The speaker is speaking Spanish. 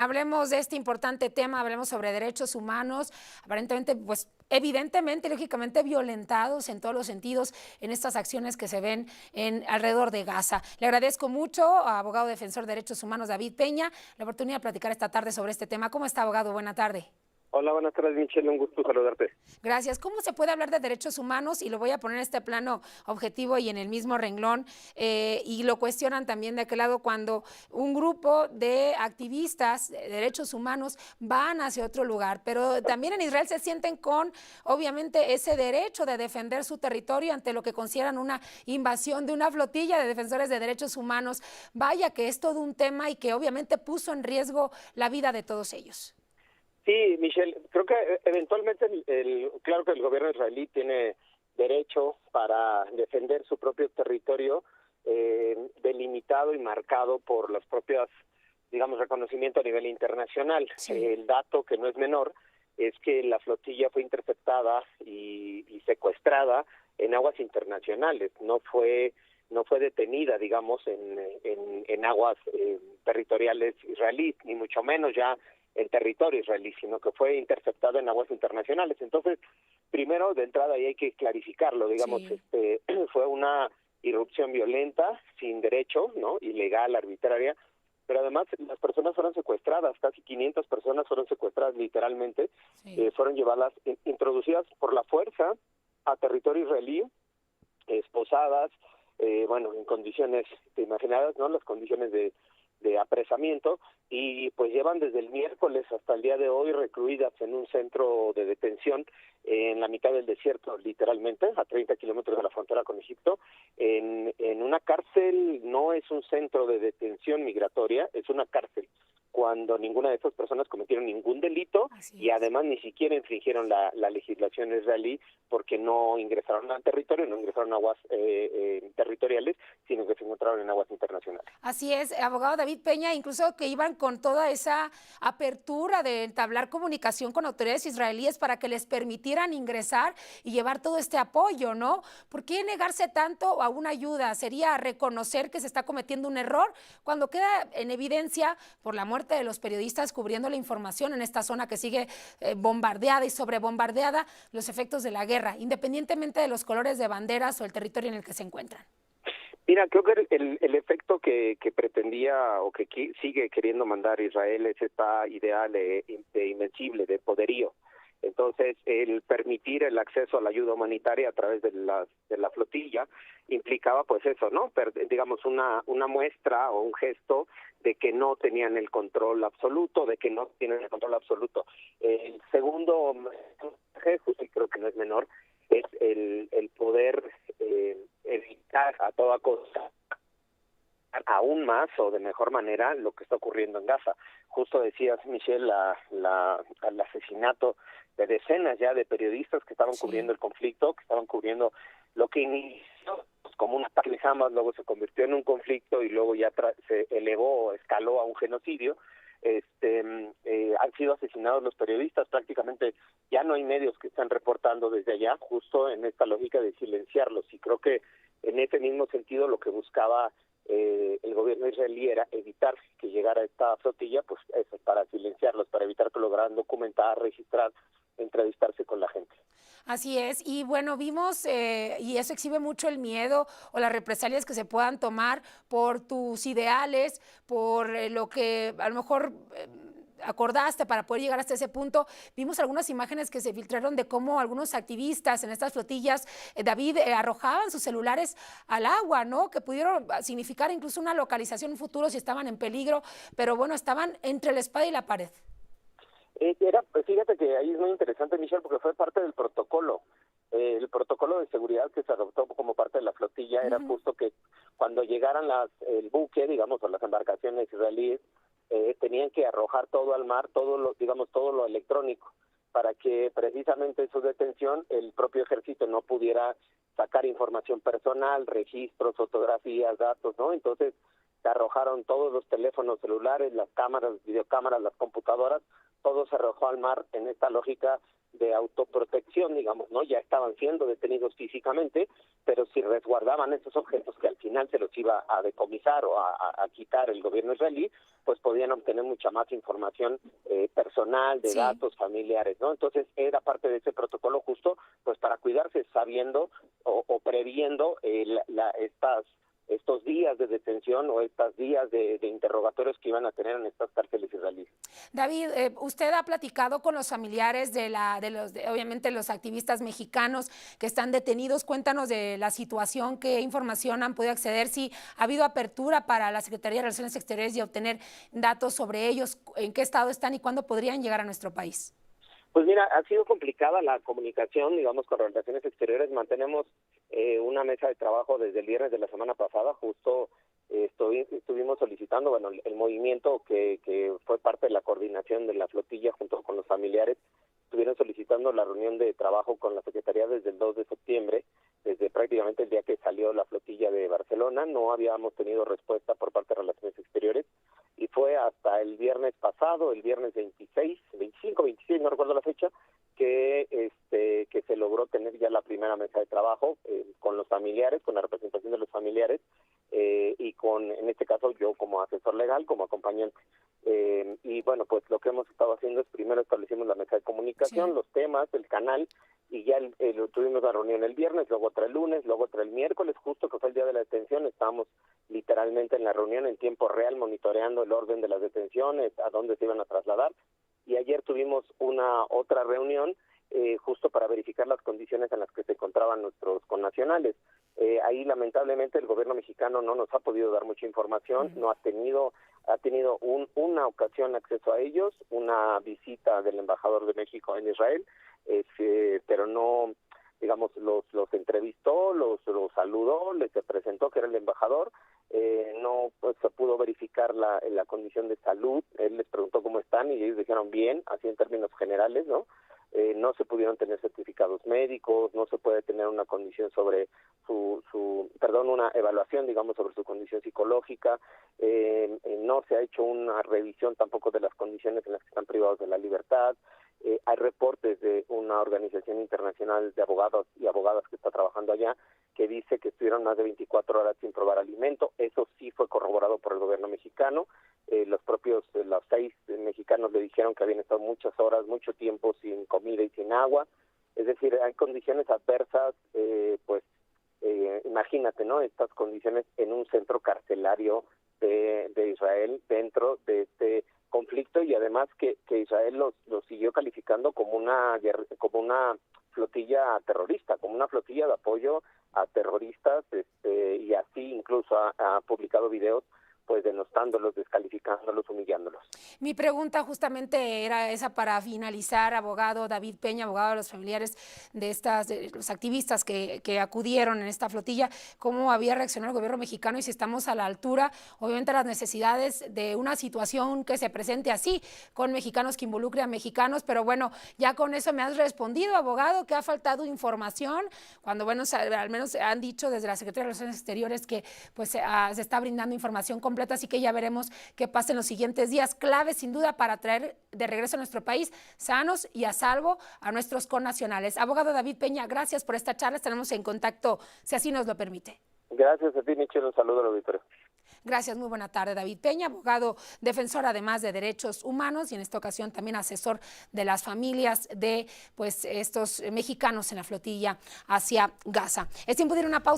Hablemos de este importante tema, hablemos sobre derechos humanos, aparentemente, pues evidentemente, lógicamente violentados en todos los sentidos en estas acciones que se ven alrededor de Gaza. Le agradezco mucho, abogado defensor de derechos humanos David Peña, la oportunidad de platicar esta tarde sobre este tema. ¿Cómo está, abogado? Buena tarde. Hola, buenas tardes, Michelle, un gusto saludarte. Gracias. ¿Cómo se puede hablar de derechos humanos? Y lo voy a poner en este plano objetivo y en el mismo renglón, y lo cuestionan también de aquel lado cuando un grupo de activistas de derechos humanos van hacia otro lugar, pero también en Israel se sienten con, obviamente, ese derecho de defender su territorio ante lo que consideran una invasión de una flotilla de defensores de derechos humanos. Vaya que es todo un tema y que obviamente puso en riesgo la vida de todos ellos. Sí, Michelle, creo que eventualmente, claro que el gobierno israelí tiene derecho para defender su propio territorio, delimitado y marcado por las propias, digamos, reconocimiento a nivel internacional. Sí. El dato que no es menor es que la flotilla fue interceptada y secuestrada en aguas internacionales, no fue detenida, digamos, en aguas territoriales israelíes, ni mucho menos ya en territorio israelí, sino que fue interceptada en aguas internacionales. Entonces, primero, de entrada, ahí hay que clarificarlo, digamos, Sí. Fue una irrupción violenta, sin derecho, ¿no? Ilegal, arbitraria, pero además las personas fueron secuestradas, casi 500 personas fueron secuestradas literalmente, Sí. fueron llevadas, introducidas por la fuerza a territorio israelí, esposadas, bueno, en condiciones, te imaginarás, ¿no? Las condiciones de apresamiento, y pues llevan desde el miércoles hasta el día de hoy recluidas en un centro de detención en la mitad del desierto, literalmente, a 30 kilómetros de la frontera con Egipto, en una cárcel. No es un centro de detención migratoria, es una cárcel, cuando ninguna de estas personas cometieron ningún delito y además ni siquiera infringieron la legislación israelí, porque no ingresaron al territorio, no ingresaron a aguas territoriales, sino que se encontraron en aguas internacionales. Así es, abogado David Peña, incluso que iban con toda esa apertura de entablar comunicación con autoridades israelíes para que les permitieran ingresar y llevar todo este apoyo, ¿no? ¿Por qué negarse tanto a una ayuda? ¿Sería reconocer que se está cometiendo un error cuando queda en evidencia por la muerte de los periodistas cubriendo la información en esta zona que sigue bombardeada y sobrebombardeada, los efectos de la guerra, independientemente de los colores de banderas o el territorio en el que se encuentran? Mira, creo que el efecto que pretendía o que sigue queriendo mandar Israel es esta idea de invencible, de poderío. Entonces, el permitir el acceso a la ayuda humanitaria a través de la flotilla implicaba, pues eso, ¿no? Digamos, una muestra o un gesto de que no tenían el control absoluto, de que no tienen el control absoluto. El segundo mensaje, y creo que no es menor, es el poder evitar a toda costa aún más o de mejor manera lo que está ocurriendo en Gaza. Justo decías, Michelle, el asesinato de decenas ya de periodistas que estaban cubriendo el conflicto, que estaban cubriendo lo que inició como un ataque de Hamas, luego se convirtió en un conflicto y luego ya se elevó, escaló a un genocidio. Han sido asesinados los periodistas, prácticamente ya no hay medios que están reportando desde allá, justo en esta lógica de silenciarlos, y creo que en ese mismo sentido lo que buscaba el gobierno israelí era evitar que llegara esta flotilla, pues eso, para silenciarlos, para evitar que lograran documentar, registrar, entrevistarse con la gente. Así es, y bueno, vimos, y eso exhibe mucho el miedo o las represalias que se puedan tomar por tus ideales, por lo que a lo mejor acordaste para poder llegar hasta ese punto. Vimos algunas imágenes que se filtraron de cómo algunos activistas en estas flotillas, David, arrojaban sus celulares al agua, ¿no? Que pudieron significar incluso una localización en futuro si estaban en peligro, pero bueno, estaban entre la espada y la pared. Fíjate que ahí es muy interesante, Michelle, porque fue parte del protocolo. El protocolo de seguridad que se adoptó como parte de la flotilla era justo que cuando llegaran el buque, digamos, o las embarcaciones israelíes, tenían que arrojar todo al mar, todo lo electrónico, para que precisamente en su detención el propio ejército no pudiera sacar información personal, registros, fotografías, datos, ¿no? Entonces se arrojaron todos los teléfonos celulares, las cámaras, videocámaras, las computadoras, todo se arrojó al mar en esta lógica de autoprotección, digamos, ¿no? Ya estaban siendo detenidos físicamente, pero si resguardaban esos objetos que al final se los iba a decomisar o a quitar el gobierno israelí, pues podían obtener mucha más información personal, de datos familiares, ¿no? Entonces era parte de ese protocolo justo, pues para cuidarse, sabiendo o previendo estos días de detención o estos días de interrogatorios que iban a tener en estas cárceles israelíes. David, usted ha platicado con los familiares obviamente los activistas mexicanos que están detenidos. Cuéntanos de la situación, qué información han podido acceder, si ha habido apertura para la Secretaría de Relaciones Exteriores y obtener datos sobre ellos, en qué estado están y cuándo podrían llegar a nuestro país. Pues mira, ha sido complicada la comunicación, digamos, con Relaciones Exteriores. Mantenemos una mesa de trabajo desde el viernes de la semana pasada. Justo estuvimos solicitando, bueno, el movimiento que fue parte de la coordinación de la flotilla junto con los familiares, estuvieron solicitando la reunión de trabajo con la Secretaría desde el 2 de septiembre, desde prácticamente el día que salió la flotilla de Barcelona. No habíamos tenido respuesta por parte de Relaciones Exteriores y fue hasta el viernes pasado, el viernes 25, 26, no recuerdo la fecha, que se logró tener ya la primera mesa de trabajo con los familiares, con la representación de los familiares y con, en este caso, yo como asesor legal, como acompañante. Y bueno, pues lo que hemos estado haciendo es primero establecimos la mesa de comunicación, los temas, el canal, y ya tuvimos la reunión el viernes, luego otra el lunes, luego otra el miércoles, justo que fue el día de la detención. Estábamos literalmente en la reunión en tiempo real, monitoreando el orden de las detenciones, a dónde se iban a trasladar, y ayer tuvimos otra reunión justo para verificar las condiciones en las que se encontraban nuestros connacionales. Ahí lamentablemente el gobierno mexicano no nos ha podido dar mucha información, no ha tenido una ocasión acceso a ellos, una visita del embajador de México en Israel, pero no, digamos, los entrevistó, los saludó, les presentó que era el embajador, no pues, se pudo verificar la condición de salud. Él les preguntó cómo están y ellos dijeron bien, así en términos generales, ¿no? No se pudieron tener certificados médicos, no se puede tener una condición sobre una evaluación, digamos, sobre su condición psicológica, no se ha hecho una revisión tampoco de las condiciones en las que están privados de la libertad. Hay reportes de una organización internacional de abogados y abogadas que está trabajando allá que dice que estuvieron más de 24 horas sin probar alimento. Eso sí fue corroborado por el gobierno mexicano. Los 6 mexicanos le dijeron que habían estado muchas horas, mucho tiempo sin comida y sin agua. Es decir, hay condiciones adversas, imagínate, ¿no? Estas condiciones en un centro carcelario de Israel dentro de este conflicto, y además que Israel los siguió calificando como una flotilla terrorista, como una flotilla de apoyo a terroristas, y así incluso ha publicado videos pues denostándolos, descalificándolos, humillándolos. Mi pregunta justamente era esa para finalizar, abogado David Peña, abogado de los familiares de los activistas que acudieron en esta flotilla, ¿cómo había reaccionado el gobierno mexicano y si estamos a la altura, obviamente, las necesidades de una situación que se presente así, con mexicanos que involucre a mexicanos? Pero bueno, ya con eso me has respondido, abogado, que ha faltado información, cuando bueno, al menos han dicho desde la Secretaría de Relaciones Exteriores que pues se está brindando información completa, así que ya veremos qué pasa en los siguientes días. Clave sin duda para traer de regreso a nuestro país sanos y a salvo a nuestros connacionales. Abogado David Peña, gracias por esta charla, estaremos en contacto si así nos lo permite. Gracias a ti, Michelle, un saludo al auditorio. Gracias, muy buena tarde. David Peña, abogado defensor además de derechos humanos y en esta ocasión también asesor de las familias de pues estos mexicanos en la flotilla hacia Gaza. Es tiempo de ir a una pausa.